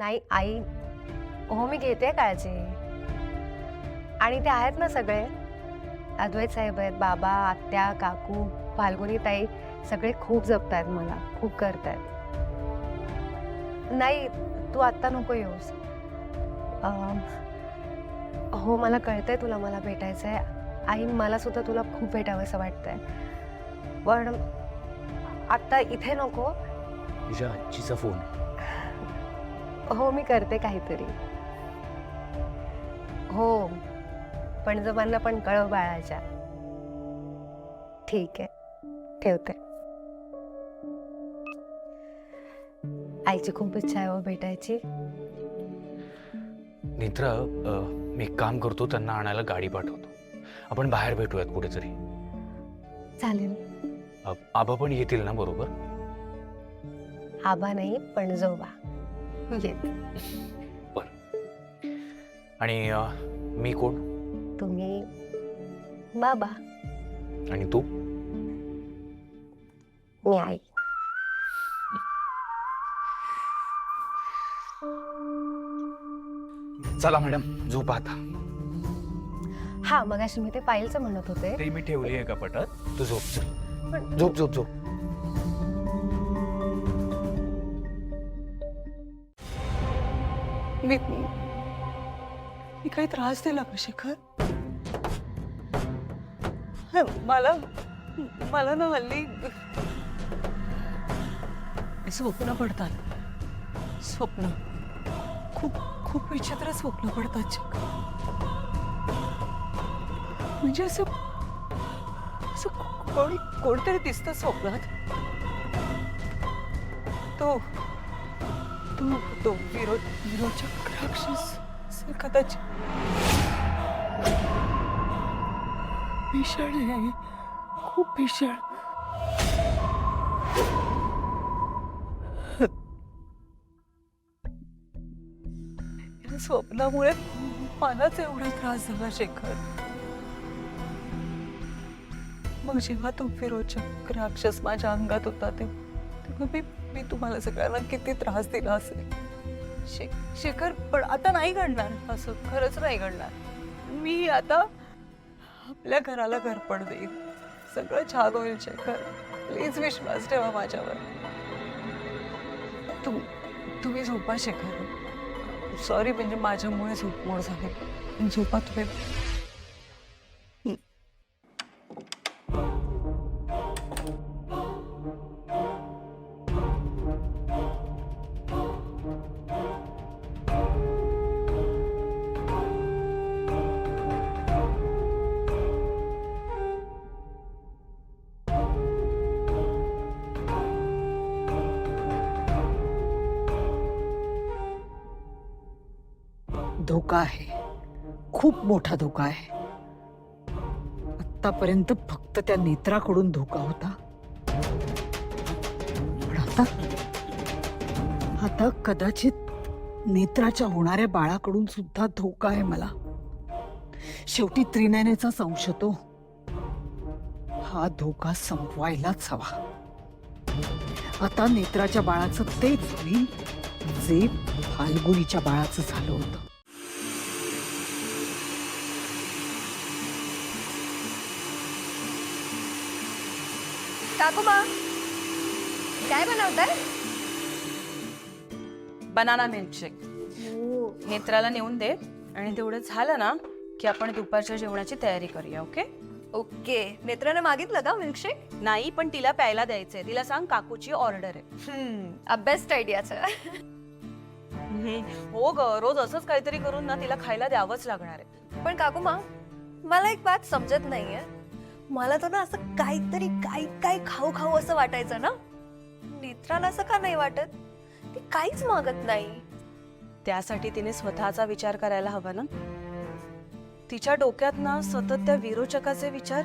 नाही आई, हो मी घेते काळजी. आणि ते आहेत ना सगळे, अद्वैत साहेब आहेत, बाबा, आत्या, काकू, फाल्गुनी ताई, सगळे खूप जपतायत मला, खूप करतायत. नाही तू आत्ता नको येऊस. हो मला कळतंय तुला मला भेटायचंय. आई मला सुद्धा तुला खूप भेटावंसं वाटतंय, पण आत्ता इथे नको. तुझ्या आजीचा फोन. हो मी करते काहीतरी. हो पण जमांना पण कळव बाळाच्या. ठीक आहे ठेवते. आईची खूप इच्छा आहे हो भेटायची. नेत्रा, मी एक काम करतो, त्यांना आणायला गाडी पाठवतो. आपण बाहेर भेटूयात कुठेतरी. चालेल. आबा पण येतील ना बरोबर? आबा नाही पण जोबा येत. बर. आणि मी कोण? तुम्ही बाबा आणि तू? मी आई. चला मॅडम, झोपा आता. हा मगाशी मी ते फाईलचं म्हणत होते. ते मी ठेवली आहे कपाटात. तू झोप. चल झोप झोप झोप. मी काही त्रास दिला का शेखर? मला मला ना हल्ली स्वप्न पडतात. स्वप्न खूप खूप विचित्र स्वप्न पडतात शेखर. म्हणजे असं असं कोणतरी दिसतं स्वप्नात. तो तो तो विरोचक राक्षस कदाचित भीषण आहे, खूप भीषण. या स्वप्नामुळे मलाच एवढा त्रास झाला शेखर. मग जेव्हा तो विरोचक राक्षस माझ्या अंगात होता तेव्हा मी तुम्हाला सगळ्यांना किती त्रास दिला असेल शेखर. पण आता नाही घडणार असं, खरंच नाही घडणार. मी आता आपल्या घराला घरपण देईन. सगळं छान होईल शेखर. प्लीज विश्वास ठेवा माझ्यावर. तुम्ही झोपा शेखर. सॉरी म्हणजे माझ्यामुळे झोपमोड झाली. झोपा तुम्ही. धोका आहे, खूप मोठा धोका आहे. आतापर्यंत फक्त त्या नेत्राकडून धोका होता, पण आता कदाचित नेत्राच्या होणाऱ्या बाळाकडून सुद्धा धोका आहे मला. शेवटी त्रिनयनेचा संशय. हा धोका संपवायलाच हवा. आता नेत्राच्या बाळाचं तेच होईल जे फाल्गुनीच्या बाळाचं झालं होतं. काकूमा काय बनवताय? Banana milkshake. नेत्राला नेऊन दे आणि तेवढं झालं ना की आपण दुपारच्या जेवणाची तयारी करूया. Okay okay. नेत्राने मागितलं का मिल्कशेक? नाही, पण तिला प्यायला द्यायचंय. तिला सांग काकूची ऑर्डर आहे. बेस्ट आयडियाच. हो ग, रोज असंच काहीतरी करून ना तिला खायला द्यावंच लागणार आहे. पण काकूमा मला एक बात समजत नाहीये. मला तर ना असं काहीतरी काय खाऊ खाऊ असं वाटायचं ना. नेत्राला असं का नाही वाटत? ती काहीच मागत नाही. त्यासाठी तिने स्वतःचा विचार करायला हवा ना. तिच्या डोक्यात ना सतत त्या विरोचकाचे विचार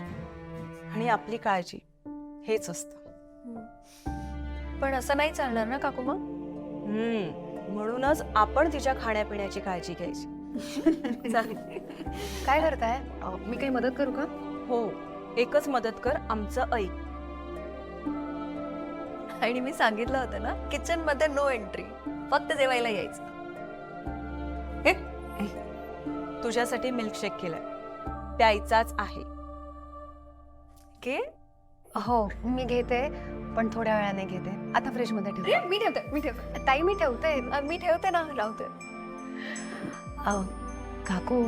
आणि आपली काळजी हेच असतं. पण असं नाही चालणार ना काकूमा. म्हणूनच आपण तिच्या खाण्यापिण्याची काळजी घ्यायची. काय करताय? मी काही मदत करू का? हो, एकच मदत कर, आमचं ऐक. आणि मी सांगितलं होतं ना किचन मध्ये नो एंट्री, फक्त जेवायला यायचं. तुझ्यासाठी मिल्कशेक केलाय, प्यायचाच आहे. घे. हो मी घेते, पण थोड्या वेळाने घेते. आता फ्रीजमध्ये ठेवते. मी ठेवते ताई मी ठेवते. मी ठेवते ना, राहते. काकू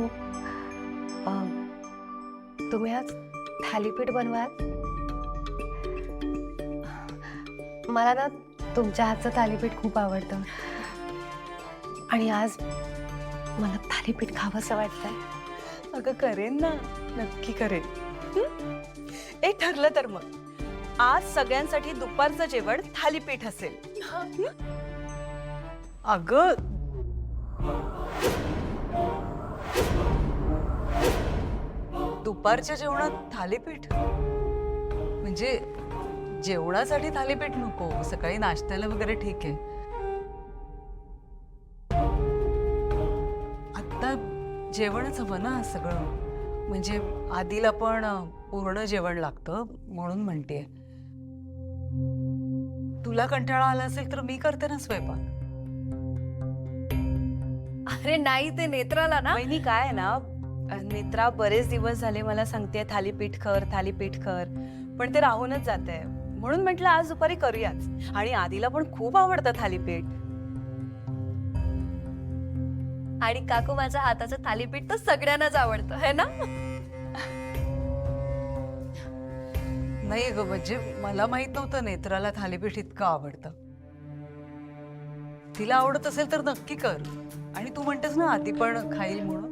तुम्ही आज थालीपीठ बनवाल? मला ना तुमच्या हातचं थालीपीठ खूप आवडतं आणि आज मला थालीपीठ खावंसं वाटतंय. अगं करेन ना, नक्की करेन. एक ठरलं तर मग आज सगळ्यांसाठी दुपारचं जेवण थालीपीठ असेल. अगं दुपारच्या जेवणात थालीपीठ म्हणजे जेवणासाठी थालीपीठ नको, सकाळी नाश्त्याला वगैरे ठीक आहे. आता जेवणच हवं ना सगळं, म्हणजे आधीला पण पूर्ण जेवण लागतं म्हणून म्हणतेय. तुला कंटाळा आला असेल तर मी करते ना स्वयंपाक. अरे नाही, ते नेत्राला ना. वहिनी काय आहे ना, नेत्रा बरेच दिवस झाले मला सांगते थालीपीठ कर, थालीपीठ कर, पण ते राहूनच जाते. म्हणून म्हटलं आज दुपारी करूयाच. आणि आधीला पण खूप आवडतं थालीपीठ. आणि काकू माझ्या हाताचं थालीपीठ तर सगळ्यांनाच आवडतं है ना. नाही ग, म्हणजे मला माहित नव्हतं नेत्राला थालीपीठ इतकं आवडतं. तिला आवडत असेल तर नक्की कर. आणि तू म्हणतेस ना आधी पण खाईल म्हणून.